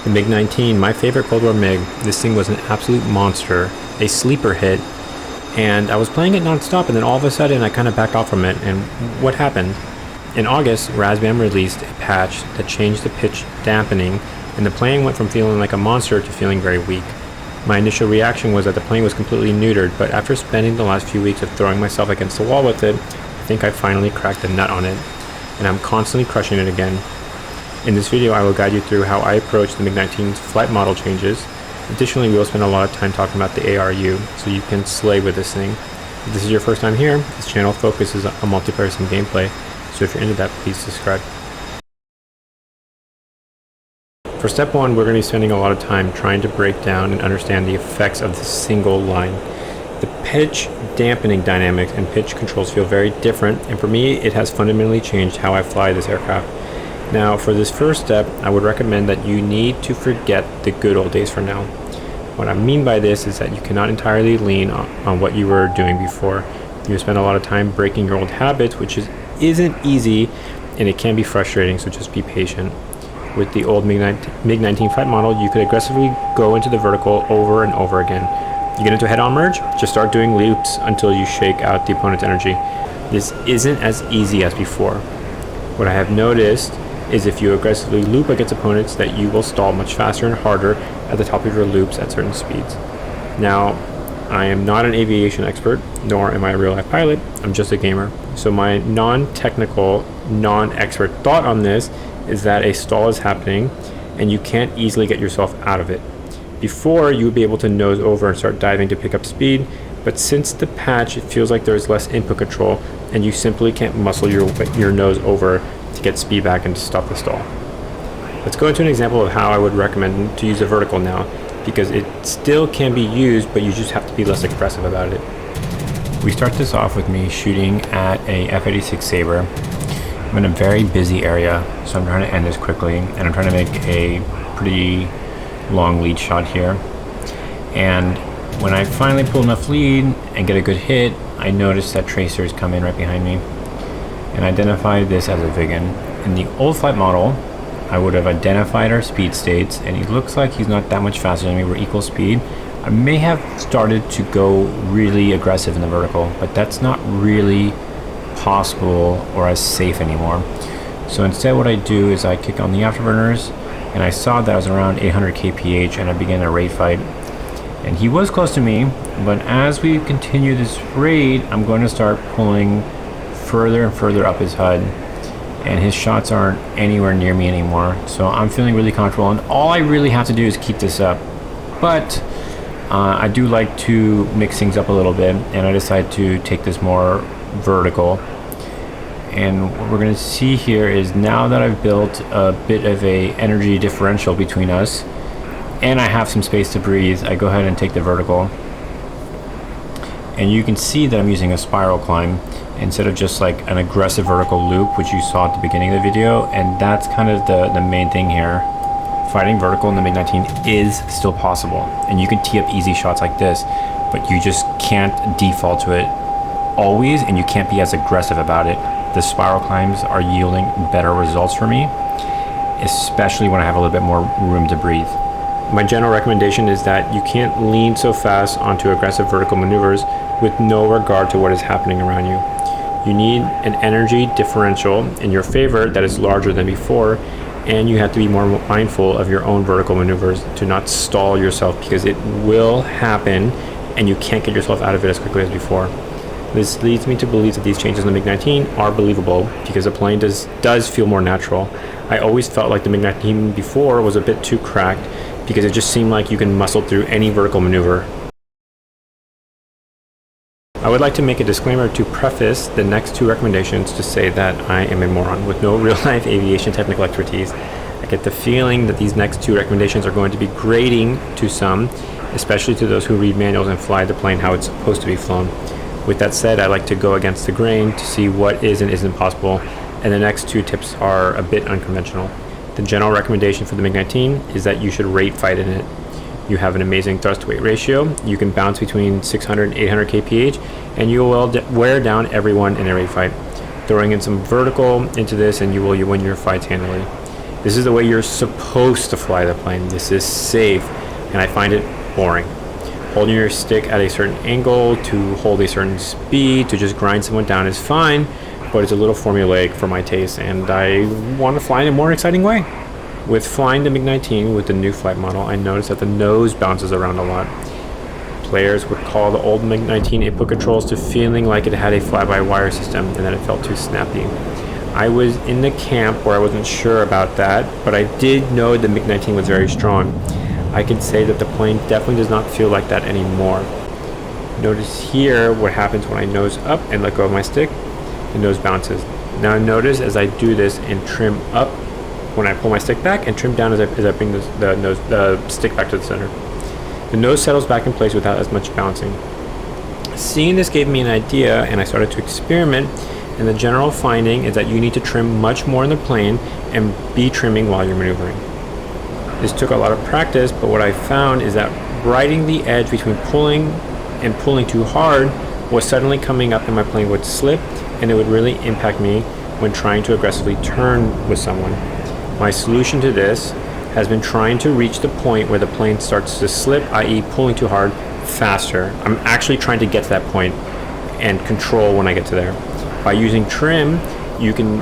The MiG-19, my favorite Cold War MiG, this thing was an absolute monster, a sleeper hit, and I was playing it non-stop, and then all of a sudden I kind of backed off from it. And what happened? In August, Razbam released a patch that changed the pitch dampening, and the plane went from feeling like a monster to feeling very weak. My initial reaction was that the plane was completely neutered, but after spending the last few weeks of throwing myself against the wall with it, I think I finally cracked the nut on it, and I'm constantly crushing it again. In this video, I will guide you through how I approach the MiG-19's flight model changes. Additionally, we will spend a lot of time talking about the ARU, so you can slay with this thing. If this is your first time here, this channel focuses on multiplayer sim gameplay, so if you're into that, please subscribe. For step one, we're going to be spending a lot of time trying to break down and understand the effects of this single line. The pitch dampening dynamics and pitch controls feel very different, and for me, it has fundamentally changed how I fly this aircraft. Now, for this first step, I would recommend that you need to forget the good old days for now. What I mean by this is that you cannot entirely lean on what you were doing before. You spend a lot of time breaking your old habits, which isn't easy, and it can be frustrating, so just be patient. With the old MiG-19 flight model, you could aggressively go into the vertical over and over again. You get into a head-on merge, just start doing loops until you shake out the opponent's energy. This isn't as easy as before. What I have noticed is if you aggressively loop against opponents, that you will stall much faster and harder at the top of your loops at certain speeds. Now, I am not an aviation expert, nor am I a real-life pilot. I'm just a gamer. So my non-technical, non-expert thought on this is that a stall is happening and you can't easily get yourself out of it. Before, you would be able to nose over and start diving to pick up speed, but since the patch, it feels like there's less input control and you simply can't muscle your nose over to get speed back and to stop the stall. Let's go into an example of how I would recommend to use a vertical now, because it still can be used, but you just have to be less aggressive about it. We start this off with me shooting at a F-86 Sabre. I'm in a very busy area, so I'm trying to end this quickly, and I'm trying to make a pretty long lead shot here. And when I finally pull enough lead and get a good hit, I notice that tracers come in right behind me and identify this as a Vigan. In the old flight model, I would have identified our speed states, and he looks like he's not that much faster than me. We're equal speed. I may have started to go really aggressive in the vertical, but that's not really possible or as safe anymore. So instead what I do is I kick on the afterburners, and I saw that I was around 800 kph, and I began a raid fight. And he was close to me, but as we continue this raid, I'm going to start pulling further and further up his HUD, and his shots aren't anywhere near me anymore. So I'm feeling really comfortable, and all I really have to do is keep this up. But I do like to mix things up a little bit, and I decided to take this more vertical. And what we're going to see here is now that I've built a bit of a energy differential between us, and I have some space to breathe, I go ahead and take the vertical. And you can see that I'm using a spiral climb instead of just like an aggressive vertical loop, which you saw at the beginning of the video. And that's kind of the main thing here. Fighting vertical in the MiG-19 is still possible, and you can tee up easy shots like this, but you just can't default to it always, and you can't be as aggressive about it. The spiral climbs are yielding better results for me, especially when I have a little bit more room to breathe. My general recommendation is that you can't lean so fast onto aggressive vertical maneuvers with no regard to what is happening around you. You need an energy differential in your favor that is larger than before, and you have to be more mindful of your own vertical maneuvers to not stall yourself, because it will happen and you can't get yourself out of it as quickly as before. This leads me to believe that these changes in the MiG-19 are believable, because the plane does feel more natural. I always felt like the MiG-19 before was a bit too cracked, because it just seemed like you can muscle through any vertical maneuver. I would like to make a disclaimer to preface the next two recommendations to say that I am a moron with no real-life aviation technical expertise. I get the feeling that these next two recommendations are going to be grating to some, especially to those who read manuals and fly the plane how it's supposed to be flown. With that said, I like to go against the grain to see what is and isn't possible, and the next two tips are a bit unconventional. The general recommendation for the MiG-19 is that you should rate fight in it. You have an amazing thrust-to-weight ratio. You can bounce between 600 and 800 kph, and you will wear down everyone in a raid fight. Throwing in some vertical into this, and you will win your fights handily. This is the way you're supposed to fly the plane. This is safe, and I find it boring. Holding your stick at a certain angle to hold a certain speed to just grind someone down is fine, but it's a little formulaic for my taste, and I want to fly in a more exciting way. With flying the MiG-19 with the new flight model, I noticed that the nose bounces around a lot. Players would call the old MiG-19 input controls to feeling like it had a fly-by-wire system and that it felt too snappy. I was in the camp where I wasn't sure about that, but I did know the MiG-19 was very strong. I can say that the plane definitely does not feel like that anymore. Notice here what happens when I nose up and let go of my stick. The nose bounces. Now notice as I do this and trim up when I pull my stick back, and trim down as I bring the stick back to the center. The nose settles back in place without as much bouncing. Seeing this gave me an idea, and I started to experiment, and the general finding is that you need to trim much more in the plane and be trimming while you're maneuvering. This took a lot of practice, but what I found is that riding the edge between pulling and pulling too hard was suddenly coming up and my plane would slip, and it would really impact me when trying to aggressively turn with someone. My solution to this has been trying to reach the point where the plane starts to slip, i.e. pulling too hard, faster. I'm actually trying to get to that point and control when I get to there. By using trim, you can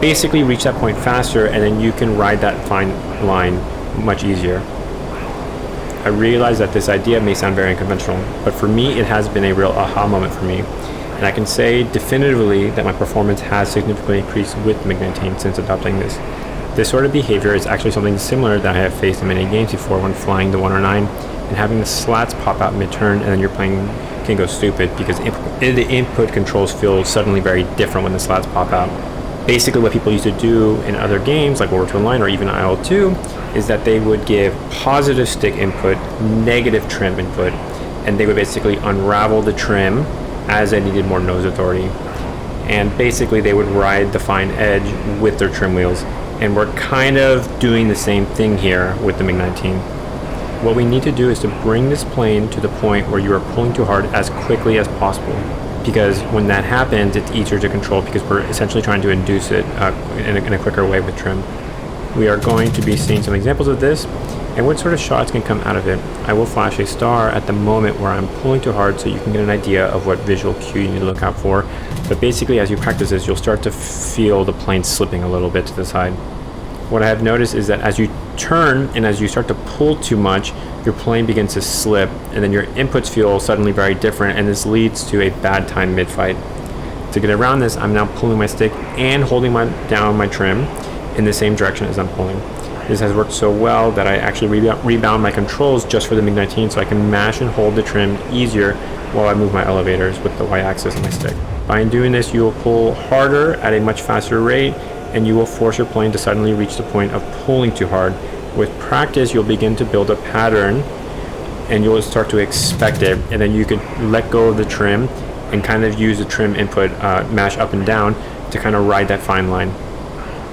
basically reach that point faster, and then you can ride that fine line much easier. I realize that this idea may sound very unconventional, but for me it has been a real aha moment for me. And I can say definitively that my performance has significantly increased with MiG-19 since adopting this. This sort of behavior is actually something similar that I have faced in many games before when flying the 109 and having the slats pop out mid-turn, and then your plane can go stupid because the input controls feel suddenly very different when the slats pop out. Basically what people used to do in other games like World War II Online or even IL-2 is that they would give positive stick input, negative trim input, and they would basically unravel the trim as they needed more nose authority. And basically they would ride the fine edge with their trim wheels. And we're kind of doing the same thing here with the MiG-19. What we need to do is to bring this plane to the point where you are pulling too hard as quickly as possible. Because when that happens, it's easier to control because we're essentially trying to induce it in a quicker way with trim. We are going to be seeing some examples of this and what sort of shots can come out of it. I will flash a star at the moment where I'm pulling too hard so you can get an idea of what visual cue you need to look out for. But basically as you practice this, you'll start to feel the plane slipping a little bit to the side. What I have noticed is that as you turn and as you start to pull too much, your plane begins to slip, and then your inputs feel suddenly very different, and this leads to a bad time mid-fight. To get around this, I'm now pulling my stick and holding down my trim in the same direction as I'm pulling. This has worked so well that I actually rebound my controls just for the MiG-19 so I can mash and hold the trim easier while I move my elevators with the Y-axis of my stick. By doing this, you will pull harder at a much faster rate, and you will force your plane to suddenly reach the point of pulling too hard. With practice, you'll begin to build a pattern, and you'll start to expect it, and then you can let go of the trim and kind of use the trim input, mash up and down to kind of ride that fine line.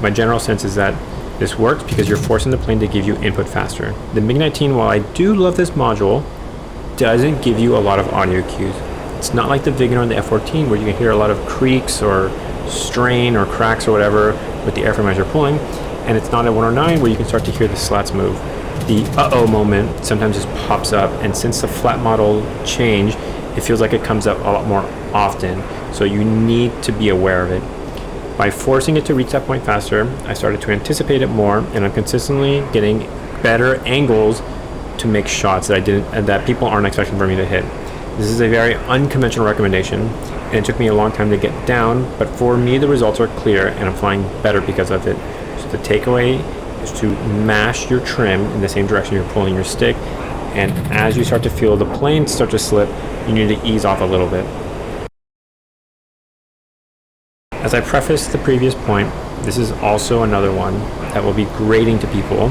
My general sense is that this works because you're forcing the plane to give you input faster. The MiG-19, while I do love this module, doesn't give you a lot of audio cues. It's not like the Vigor and the F-14 where you can hear a lot of creaks or strain or cracks or whatever with the airframe as you're pulling, and it's not a 109 where you can start to hear the slats move. The uh-oh moment sometimes just pops up, and since the flat model changed, it feels like it comes up a lot more often, so you need to be aware of it. By forcing it to reach that point faster, I started to anticipate it more, and I'm consistently getting better angles to make shots that people aren't expecting for me to hit. This is a very unconventional recommendation, and it took me a long time to get down, but for me the results are clear and I'm flying better because of it. So the takeaway is to mash your trim in the same direction you're pulling your stick, and as you start to feel the plane start to slip, you need to ease off a little bit. As I prefaced the previous point, this is also another one that will be grating to people,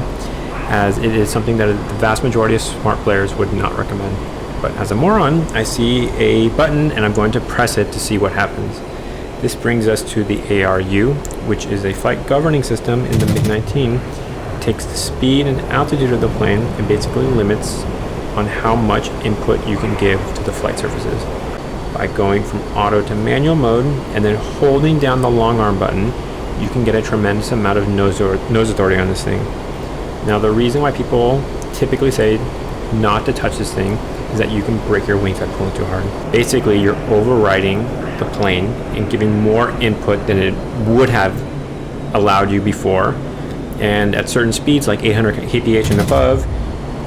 as it is something that the vast majority of smart players would not recommend. But as a moron, I see a button and I'm going to press it to see what happens. This brings us to the ARU, which is a flight governing system in the MiG-19. It takes the speed and altitude of the plane and basically limits on how much input you can give to the flight surfaces. By going from auto to manual mode and then holding down the long arm button, you can get a tremendous amount of nose authority on this thing. Now, the reason why people typically say not to touch this thing is that you can break your wings by pulling too hard. Basically, you're overriding the plane and giving more input than it would have allowed you before. And at certain speeds, like 800 kph and above,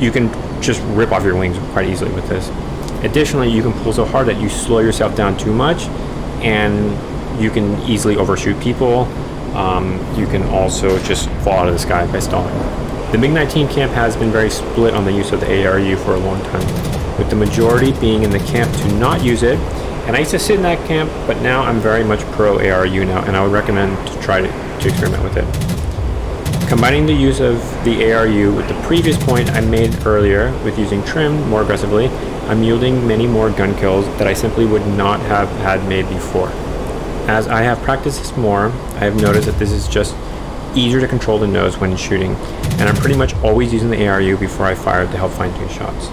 you can just rip off your wings quite easily with this. Additionally, you can pull so hard that you slow yourself down too much, and you can easily overshoot people. You can also just fall out of the sky by stalling. The MiG-19 camp has been very split on the use of the ARU for a long time, with the majority being in the camp to not use it. And I used to sit in that camp, but now I'm very much pro ARU now, and I would recommend to try to experiment with it. Combining the use of the ARU with the previous point I made earlier with using trim more aggressively, I'm yielding many more gun kills that I simply would not have had made before. As I have practiced this more, I have noticed that this is just easier to control the nose when shooting, and I'm pretty much always using the ARU before I fire to help fine-tune shots.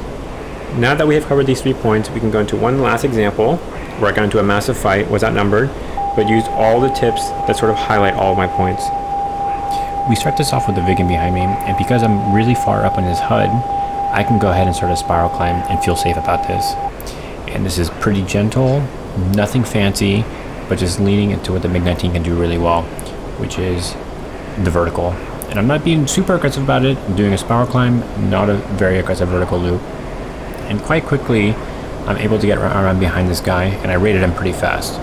Now that we have covered these 3 points, we can go into one last example where I got into a massive fight, was outnumbered, but used all the tips that sort of highlight all of my points. We start this off with the Vigan behind me, and because I'm really far up on his HUD, I can go ahead and start a spiral climb and feel safe about this. And this is pretty gentle, nothing fancy, but just leaning into what the MiG-19 can do really well, which is the vertical. And I'm not being super aggressive about it. I'm doing a spiral climb, not a very aggressive vertical loop. And quite quickly, I'm able to get around behind this guy, and I rated him pretty fast.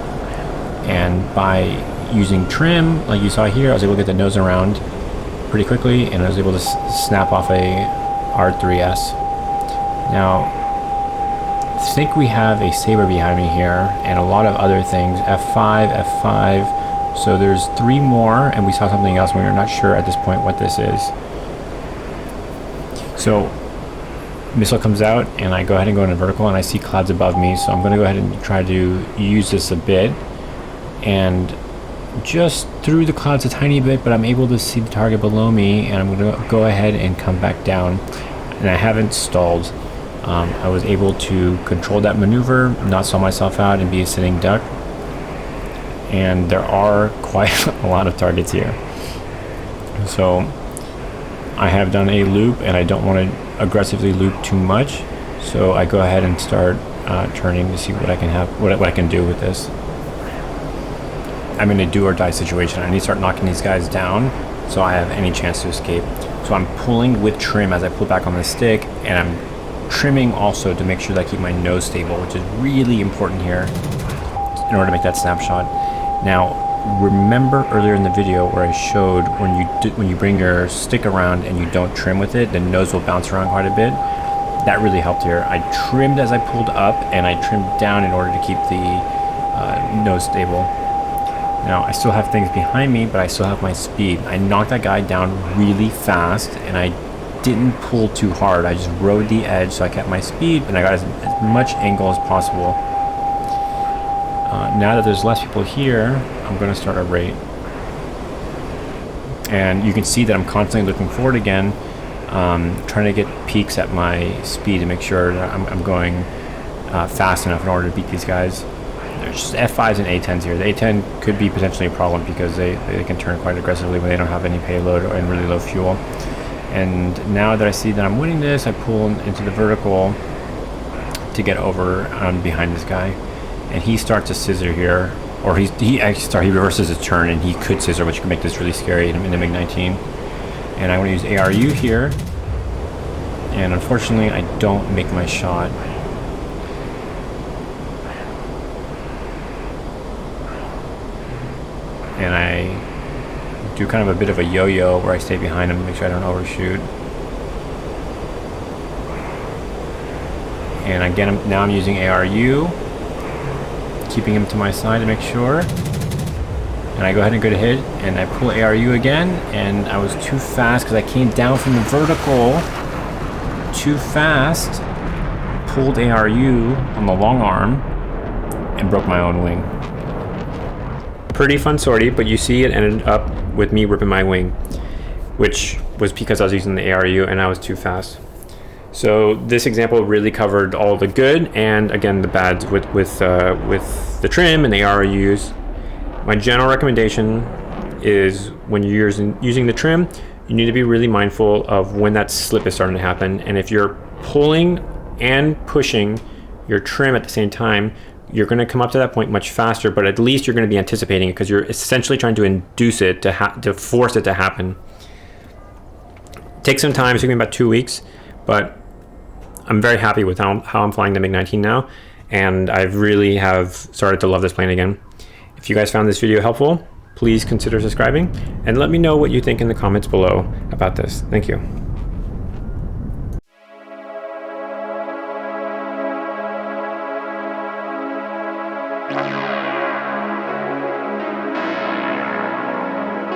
And by using trim, like you saw here, I was able to get the nose around pretty quickly, and I was able to snap off a R3S. Now, I think we have a saber behind me here, and a lot of other things, F5, F5, so there's 3 more, and we saw something else when we were not sure at this point what this is. So, missile comes out, and I go ahead and go into vertical, and I see clouds above me, so I'm going to go ahead and try to use this a bit, and just through the clouds a tiny bit, but I'm able to see the target below me, and I'm going to go ahead and come back down, and I haven't stalled. I was able to control that maneuver, not stall myself out, and be a sitting duck. And there are quite a lot of targets here. So I have done a loop, and I don't want to aggressively loop too much. So I go ahead and start turning to see what I can have, what I can do with this. I'm in a do or die situation. I need to start knocking these guys down so I have any chance to escape. So I'm pulling with trim as I pull back on the stick, and I'm trimming also to make sure that I keep my nose stable, which is really important here in order to make that snapshot. Now, remember earlier in the video where I showed when you bring your stick around and you don't trim with it, the nose will bounce around quite a bit. That really helped here. I trimmed as I pulled up, and I trimmed down in order to keep the nose stable. Now, I still have things behind me, but I still have my speed. I knocked that guy down really fast, and I didn't pull too hard. I just rode the edge, so I kept my speed, and I got as much angle as possible. Now that there's less people here, I'm going to start a rate. And you can see that I'm constantly looking forward again, trying to get peaks at my speed to make sure that I'm going fast enough in order to beat these guys. There's just F5s and A10s here. The A10 could be potentially a problem because they can turn quite aggressively when they don't have any payload or in really low fuel. And now that I see that I'm winning this, I pull into the vertical to get over behind this guy. And he starts to scissor here, or he reverses his turn, and he could scissor, which could make this really scary in the MiG-19. And I want to use ARU here, and unfortunately I don't make my shot. And I do kind of a bit of a yo-yo where I stay behind him to make sure I don't overshoot. And again, now I'm using ARU, keeping him to my side to make sure. And I go ahead and get a hit, and I pull ARU again, and I was too fast because I came down from the vertical too fast, pulled ARU on the long arm, and broke my own wing. Pretty fun sortie, but you see it ended up with me ripping my wing, which was because I was using the ARU and I was too fast. So this example really covered all the good and again the bads with the trim and the ARU Use. My general recommendation is when you're using the trim, you need to be really mindful of when that slip is starting to happen. And if you're pulling and pushing your trim at the same time, you're going to come up to that point much faster, but at least you're going to be anticipating it because you're essentially trying to induce it to force it to happen. Take some time. It took me about 2 weeks, but I'm very happy with how I'm flying the MiG-19 now, and I really have started to love this plane again. If you guys found this video helpful, please consider subscribing and let me know what you think in the comments below about this. Thank you.